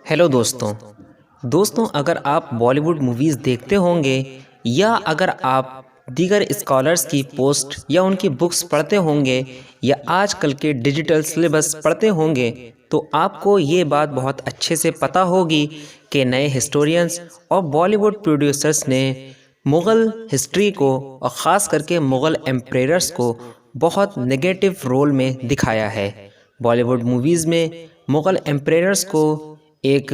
Hello دوستوں اگر آپ بالی ووڈ موویز دیکھتے ہوں گے یا اگر آپ دیگر اسکالرز کی پوسٹ یا ان کی بکس پڑھتے ہوں گے یا آج کل کے ڈیجیٹل سلیبس پڑھتے ہوں گے تو آپ کو یہ بات بہت اچھے سے پتہ ہوگی کہ نئے ہسٹورینز اور بالی ووڈ پروڈیوسرز نے مغل ہسٹری کو اور خاص کر کے مغل ایمپریرز کو بہت نگیٹو رول میں دکھایا ہے۔ بالی ووڈ موویز میں مغل ایمپریرز کو ایک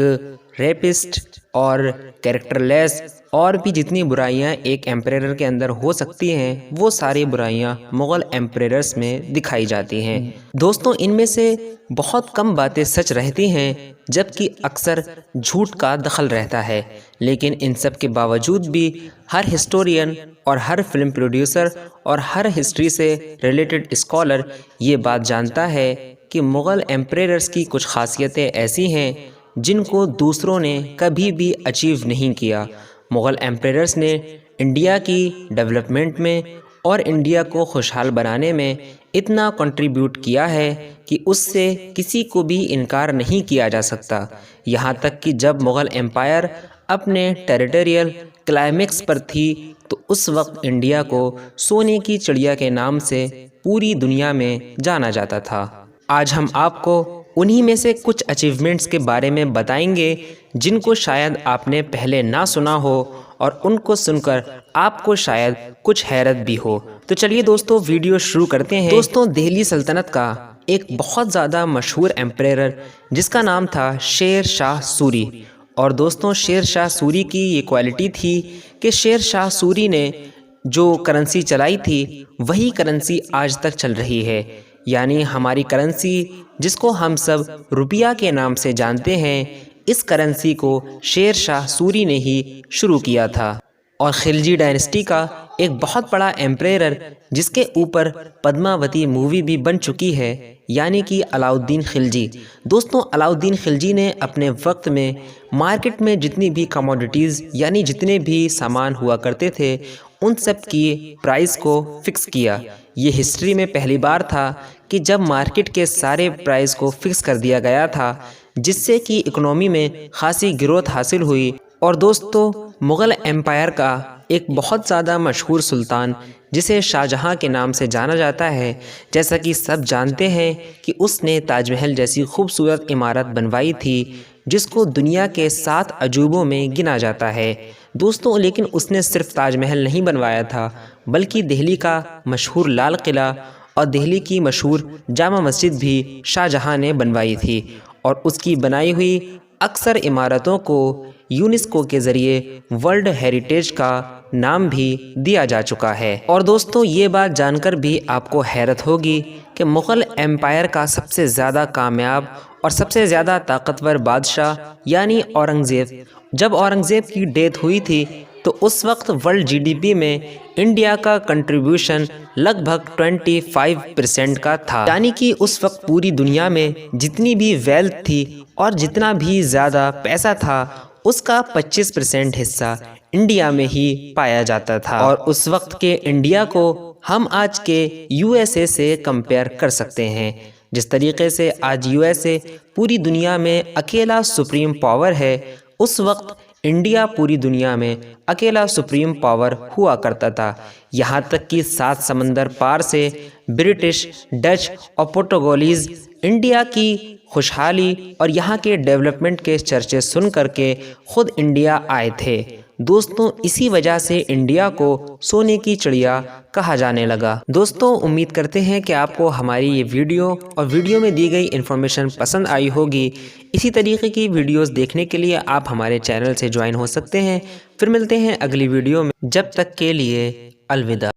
ریپسٹ اور کیریکٹر لیس اور بھی جتنی برائیاں ایک ایمپریرر کے اندر ہو سکتی ہیں وہ ساری برائیاں مغل ایمپریررز میں دکھائی جاتی ہیں۔ دوستوں ان میں سے بہت کم باتیں سچ رہتی ہیں جبکہ اکثر جھوٹ کا دخل رہتا ہے، لیکن ان سب کے باوجود بھی ہر ہسٹورین اور ہر فلم پروڈیوسر اور ہر ہسٹری سے ریلیٹڈ اسکالر یہ بات جانتا ہے کہ مغل ایمپریررز کی کچھ خاصیتیں ایسی ہیں جن کو دوسروں نے کبھی بھی اچیو نہیں کیا۔ مغل ایمپریررز نے انڈیا کی ڈیولپمنٹ میں اور انڈیا کو خوشحال بنانے میں اتنا کنٹریبیوٹ کیا ہے کہ اس سے کسی کو بھی انکار نہیں کیا جا سکتا۔ یہاں تک کہ جب مغل ایمپائر اپنے ٹیریٹوریل کلائمیکس پر تھی تو اس وقت انڈیا کو سونے کی چڑیا کے نام سے پوری دنیا میں جانا جاتا تھا۔ آج ہم آپ کو انہی میں سے کچھ اچیومنٹس کے بارے میں بتائیں گے جن کو شاید آپ نے پہلے نہ سنا ہو اور ان کو سن کر آپ کو شاید کچھ حیرت بھی ہو۔ تو چلیے دوستوں ویڈیو شروع کرتے ہیں۔ دوستوں دہلی سلطنت کا ایک بہت زیادہ مشہور ایمپریرر جس کا نام تھا شیر شاہ سوری، اور دوستوں شیر شاہ سوری کی یہ کوالٹی تھی کہ شیر شاہ سوری نے جو کرنسی چلائی تھی وہی کرنسی آج تک چل رہی ہے، یعنی ہماری کرنسی جس کو ہم سب روپیہ کے نام سے جانتے ہیں، اس کرنسی کو شیر شاہ سوری نے ہی شروع کیا تھا۔ اور خلجی ڈائنسٹی کا ایک بہت بڑا ایمپریرر جس کے اوپر پدماوتی مووی بھی بن چکی ہے، یعنی کہ علاء الدین خلجی۔ دوستوں علاء الدین خلجی نے اپنے وقت میں مارکیٹ میں جتنی بھی کموڈیٹیز یعنی جتنے بھی سامان ہوا کرتے تھے ان سب کی پرائز کو فکس کیا۔ یہ ہسٹری میں پہلی بار تھا کہ جب مارکیٹ کے سارے پرائز کو فکس کر دیا گیا تھا، جس سے کہ اکنومی میں خاصی گروتھ حاصل ہوئی۔ اور دوستو مغل ایمپائر کا ایک بہت زیادہ مشہور سلطان جسے شاہ جہاں کے نام سے جانا جاتا ہے، جیسا کہ سب جانتے ہیں کہ اس نے تاج محل جیسی خوبصورت عمارت بنوائی تھی جس کو دنیا کے 7 عجوبوں میں گنا جاتا ہے۔ دوستوں لیکن اس نے صرف تاج محل نہیں بنوایا تھا بلکہ دہلی کا مشہور لال قلعہ اور دہلی کی مشہور جامع مسجد بھی شاہ جہاں نے بنوائی تھی، اور اس کی بنائی ہوئی اکثر عمارتوں کو یونیسکو کے ذریعے ورلڈ ہیریٹیج کا نام بھی دیا جا چکا ہے۔ اور دوستوں یہ بات جان کر بھی آپ کو حیرت ہوگی کہ مغل ایمپائر کا سب سے زیادہ کامیاب اور سب سے زیادہ طاقتور بادشاہ یعنی اورنگزیب، جب اورنگزیب کی ڈیتھ ہوئی تھی تو اس وقت ورلڈ جی ڈی پی میں انڈیا کا کنٹریبیوشن لگ بھگ 25% کا تھا، یعنی کہ اس وقت پوری دنیا میں جتنی بھی ویلتھ تھی اور جتنا بھی زیادہ پیسہ تھا اس کا 25% حصہ انڈیا میں ہی پایا جاتا تھا۔ اور اس وقت کے انڈیا کو ہم آج کے یو ایس اے سے کمپیئر کر سکتے ہیں۔ جس طریقے سے آج یو ایس اے پوری دنیا میں اکیلا سپریم پاور ہے، اس وقت انڈیا پوری دنیا میں اکیلا سپریم پاور ہوا کرتا تھا، یہاں تک کہ 7 سمندر پار سے برٹش، ڈچ اور پرتگالیز انڈیا کی خوشحالی اور یہاں کے ڈیولپمنٹ کے چرچے سن کر کے خود انڈیا آئے تھے۔ دوستوں اسی وجہ سے انڈیا کو سونے کی چڑیا کہا جانے لگا۔ دوستوں امید کرتے ہیں کہ آپ کو ہماری یہ ویڈیو اور ویڈیو میں دی گئی انفارمیشن پسند آئی ہوگی۔ اسی طریقے کی ویڈیوز دیکھنے کے لیے آپ ہمارے چینل سے جوائن ہو سکتے ہیں۔ پھر ملتے ہیں اگلی ویڈیو میں، جب تک کے لیے الوداع۔